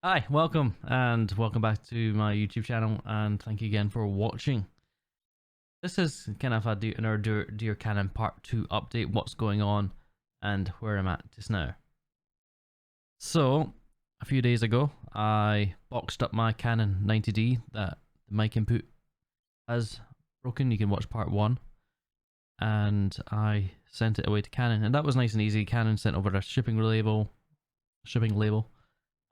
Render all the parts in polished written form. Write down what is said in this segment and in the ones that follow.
Hi, welcome back to my YouTube channel, and thank you again for watching. This is kind of another Dear Canon Part 2 update, what's going on and where I'm at just now. So, a few days ago, I boxed up my Canon 90D that the mic input has broken. You can watch Part 1. And I sent it away to Canon, and that was nice and easy. Canon sent over a shipping label,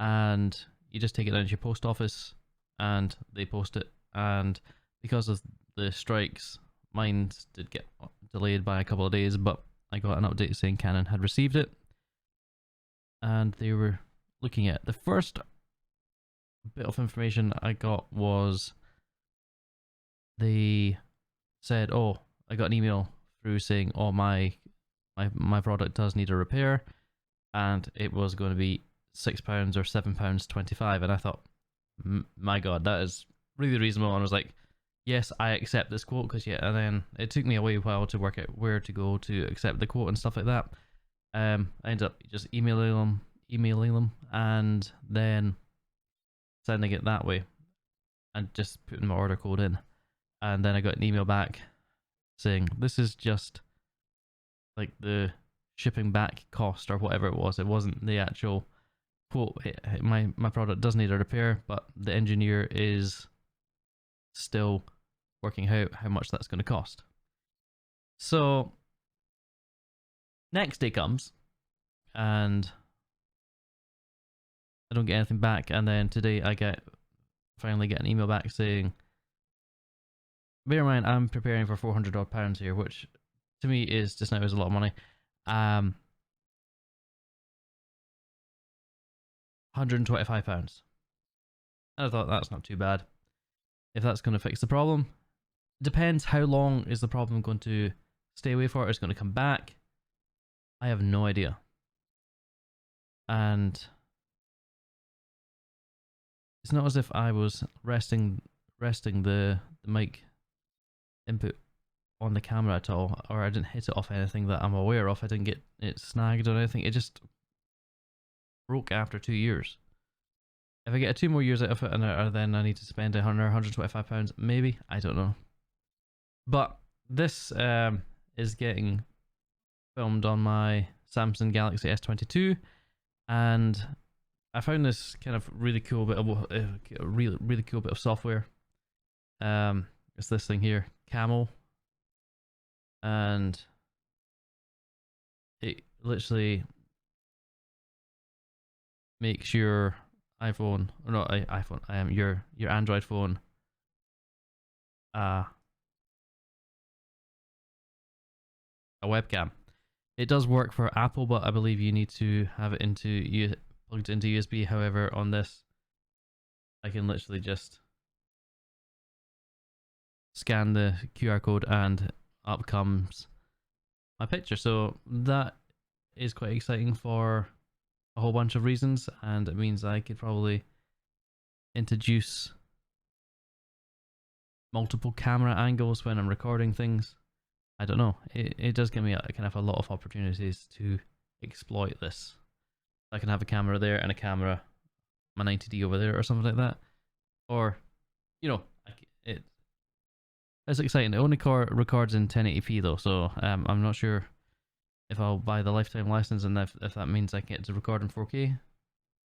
and you just take it down to your post office and they post it. And because of the strikes, mine did get delayed by a couple of days, but I got an update saying Canon had received it and they were looking at it. The first bit of information I got was they said, oh, I got an email through saying, oh, my product does need a repair, and it was going to be £6 or £7.25, and I thought, my god, that is really reasonable. And I was like, yes, I accept this quote, because and then it took me a while to work out where to go to accept the quote and stuff like that. I ended up just emailing them and then sending it that way and just putting my order code in, and then I got an email back saying this is just like the shipping back cost or whatever it was. It wasn't the actual quote. My product does need a repair, but the engineer is still working out how much that's going to cost. So next day comes and I don't get anything back, and then today I finally get an email back saying, bear in mind I'm preparing for £400 odd here, which to me is just now is a lot of money. £125. And I thought that's not too bad. If that's going to fix the problem, depends how long is the problem going to stay away for. It's going to come back. I have no idea. And it's not as if I was resting the mic input on the camera at all, or I didn't hit it off anything that I'm aware of. I didn't get it snagged or anything. It just broke after 2 years. If I get 2 more years out of it, and then I need to spend £125, maybe, I don't know. But this is getting filmed on my Samsung Galaxy S22, and I found this kind of really cool bit of really cool bit of software. It's this thing here, Camel, and it literally makes your iPhone, or not iPhone, your Android phone a webcam. It does work for Apple, but I believe you need to have it plugged into USB. However, on this, I can literally just scan the QR code and up comes my picture. So that is quite exciting for a whole bunch of reasons, and it means I could probably introduce multiple camera angles when I'm recording things. I don't know. It does give me kind of a lot of opportunities to exploit this. I can have a camera there and a camera, my 90D over there or something like that. Or, it's exciting. It only records in 1080p though, so I'm not sure if I'll buy the lifetime license, and if that means I get to record in 4K,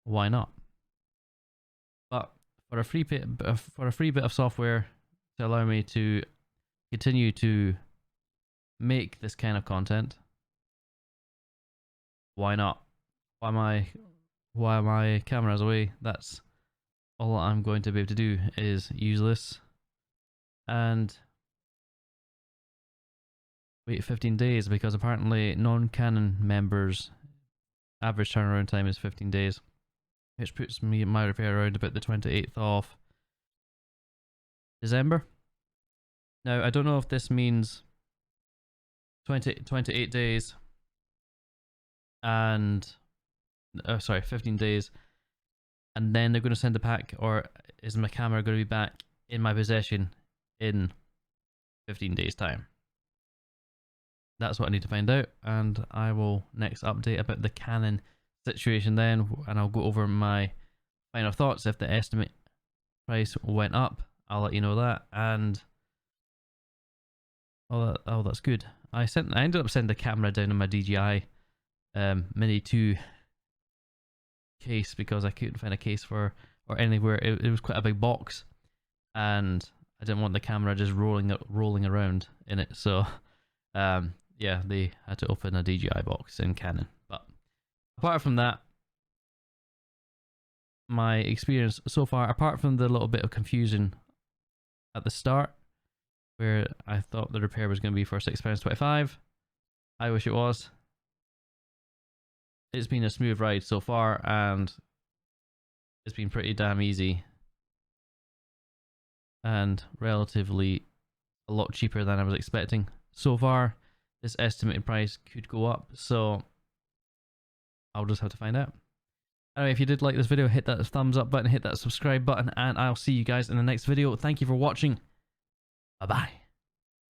why not? But for a free bit of software to allow me to continue to make this kind of content, why not? Why my camera's away, that's all I'm going to be able to do is use this and wait 15 days, because apparently non-Canon members average turnaround time is 15 days, which puts me my repair around about the 28th of December. Now I don't know if this means 28 days and 15 days, and then they're going to send it back, or is my camera going to be back in my possession in 15 days time? That's what I need to find out, and I will next update about the Canon situation then, and I'll go over my final thoughts. If the estimate price went up, I'll let you know that. And oh, that's good. I ended up sending the camera down on my DJI Mini 2 case because I couldn't find a case for or anywhere. It was quite a big box, and I didn't want the camera just rolling around in it. So yeah, they had to open a DJI box in Canon. But apart from that, my experience so far, apart from the little bit of confusion at the start, where I thought the repair was going to be for £6.25, I wish it was. It's been a smooth ride so far, and it's been pretty damn easy and relatively a lot cheaper than I was expecting. So far, this estimated price could go up, so I'll just have to find out. Anyway, if you did like this video, hit that thumbs up button, hit that subscribe button, and I'll see you guys in the next video. Thank you for watching. Bye-bye.